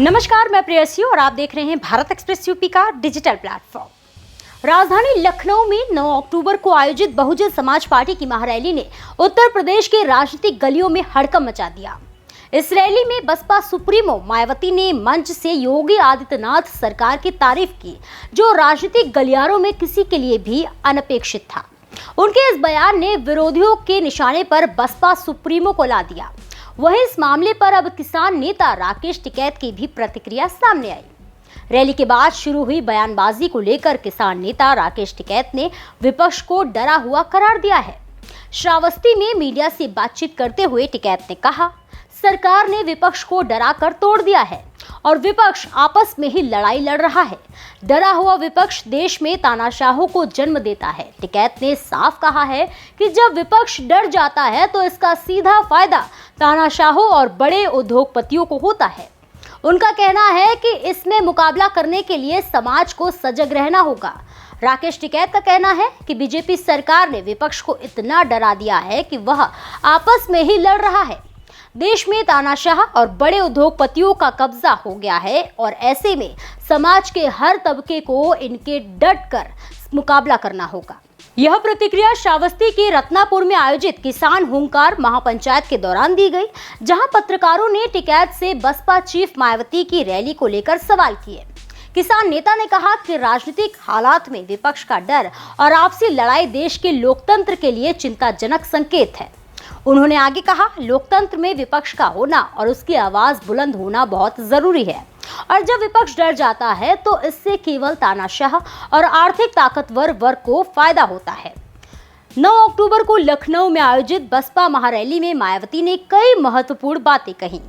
नमस्कार, मैं प्रेयसी और आप देख रहे हैं भारत एक्सप्रेस यूपी का डिजिटल प्लेटफॉर्म। राजधानी लखनऊ में 9 अक्टूबर को आयोजित बहुजन समाज पार्टी की महारैली ने उत्तर प्रदेश के राजनीतिक गलियों में हड़कंप मचा दिया। इस रैली में बसपा सुप्रीमो मायावती ने मंच से योगी आदित्यनाथ सरकार की तारीफ की, जो राजनीतिक गलियारों में किसी के लिए भी अनपेक्षित था। उनके इस बयान ने विरोधियों के निशाने पर बसपा सुप्रीमो को ला दिया। वहीं इस मामले पर अब किसान नेता राकेश टिकैत की भी प्रतिक्रिया सामने आई। रैली के बाद शुरू हुई बयानबाजी को लेकर किसान नेता राकेश टिकैत ने विपक्ष को डरा हुआ करार दिया है। श्रावस्ती में मीडिया से बातचीत करते हुए टिकैत ने कहा, सरकार ने विपक्ष को डरा कर तोड़ दिया है और विपक्ष आपस में ही लड़ाई लड़ रहा है। डरा हुआ विपक्ष देश में तानाशाहों को जन्म देता है। टिकैत ने साफ कहा है कि जब विपक्ष डर जाता है तो इसका सीधा फायदा तानाशाहों और बड़े उद्योगपतियों को होता है। उनका कहना है कि इसमें मुकाबला करने के लिए समाज को सजग रहना होगा। राकेश टिकैत का कहना है कि बीजेपी सरकार ने विपक्ष को इतना डरा दिया है कि वह आपस में ही लड़ रहा है। देश में तानाशाह और बड़े उद्योगपतियों का कब्जा हो गया है और ऐसे में समाज के हर तबके को इनके डट कर मुकाबला करना होगा। यह प्रतिक्रिया श्रावस्ती के रत्नापुर में आयोजित किसान हुंकार महापंचायत के दौरान दी गई, जहां पत्रकारों ने टिकैत से बसपा चीफ मायावती की रैली को लेकर सवाल किए। किसान नेता ने कहा कि राजनीतिक हालात में विपक्ष का डर और आपसी लड़ाई देश के लोकतंत्र के लिए चिंताजनक संकेत है। उन्होंने आगे कहा, लोकतंत्र में विपक्ष का होना और उसकी आवाज बुलंद होना बहुत जरूरी है और जब विपक्ष डर जाता है तो इससे केवल तानाशाह और आर्थिक ताकतवर वर्ग को फायदा होता है। 9 अक्टूबर को लखनऊ में आयोजित बसपा महारैली में मायावती ने कई महत्वपूर्ण बातें कही।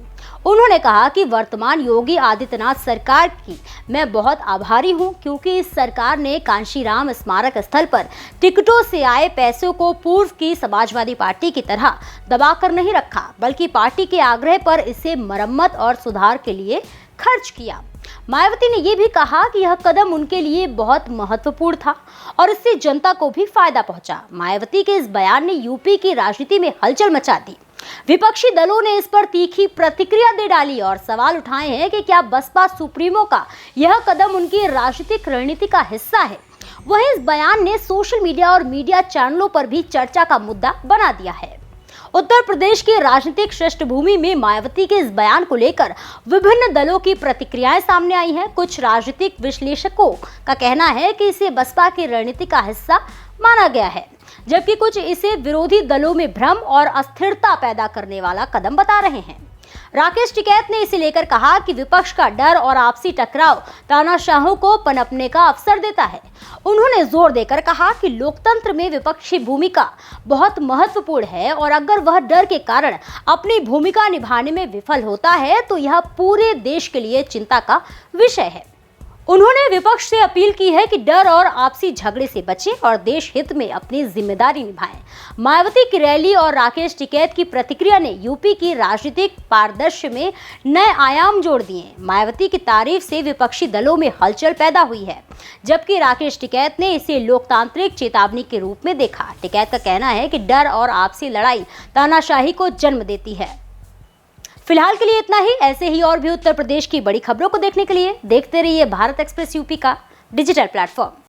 उन्होंने कहा कि वर्तमान योगी आदित्यनाथ सरकार की मैं बहुत आभारी हूं, क्योंकि इस सरकार ने कांशीराम स्मारक स्थल पर टिकटों से आए पैसों को पूर्व की समाजवादी पार्टी की तरह दबाकर नहीं रखा, बल्कि पार्टी के आग्रह पर इसे मरम्मत और सुधार के लिए खर्च किया। मायावती ने यह भी कहा कि यह कदम उनके लिए बहुत महत्वपूर्ण था और इससे जनता को भी फायदा पहुंचा। मायावती के इस बयान ने यूपी की राजनीति में हलचल मचा दी। विपक्षी दलों ने इस पर तीखी प्रतिक्रिया दे डाली और सवाल उठाए हैं कि क्या बसपा सुप्रीमो का यह कदम उनकी राजनीतिक रणनीति का हिस्सा है। वहीं इस बयान ने सोशल मीडिया और मीडिया चैनलों पर भी चर्चा का मुद्दा बना दिया है। उत्तर प्रदेश की राजनीतिक पृष्ठभूमि में मायावती के इस बयान को लेकर विभिन्न दलों की प्रतिक्रियाएं सामने आई हैं। कुछ राजनीतिक विश्लेषकों का कहना है कि इसे बसपा की रणनीति का हिस्सा माना गया है, जबकि कुछ इसे विरोधी दलों में भ्रम और अस्थिरता पैदा करने वाला कदम बता रहे हैं। राकेश टिकैत ने इसे लेकर कहा कि विपक्ष का डर और आपसी टकराव तानाशाहों को पनपने का अवसर देता है। उन्होंने जोर देकर कहा कि लोकतंत्र में विपक्षी भूमिका बहुत महत्वपूर्ण है और अगर वह डर के कारण अपनी भूमिका निभाने में विफल होता है तो यह पूरे देश के लिए चिंता का विषय है। उन्होंने विपक्ष से अपील की है कि डर और आपसी झगड़े से बचें और देश हित में अपनी जिम्मेदारी निभाएं। मायावती की रैली और राकेश टिकैत की प्रतिक्रिया ने यूपी की राजनीतिक पारदर्शी में नए आयाम जोड़ दिए। मायावती की तारीफ से विपक्षी दलों में हलचल पैदा हुई है, जबकि राकेश टिकैत ने इसे लोकतांत्रिक चेतावनी के रूप में देखा। टिकैत का कहना है कि डर और आपसी लड़ाई तानाशाही को जन्म देती है। फिलहाल के लिए इतना ही। ऐसे ही और भी उत्तर प्रदेश की बड़ी खबरों को देखने के लिए देखते रहिए भारत एक्सप्रेस यूपी का डिजिटल प्लेटफॉर्म।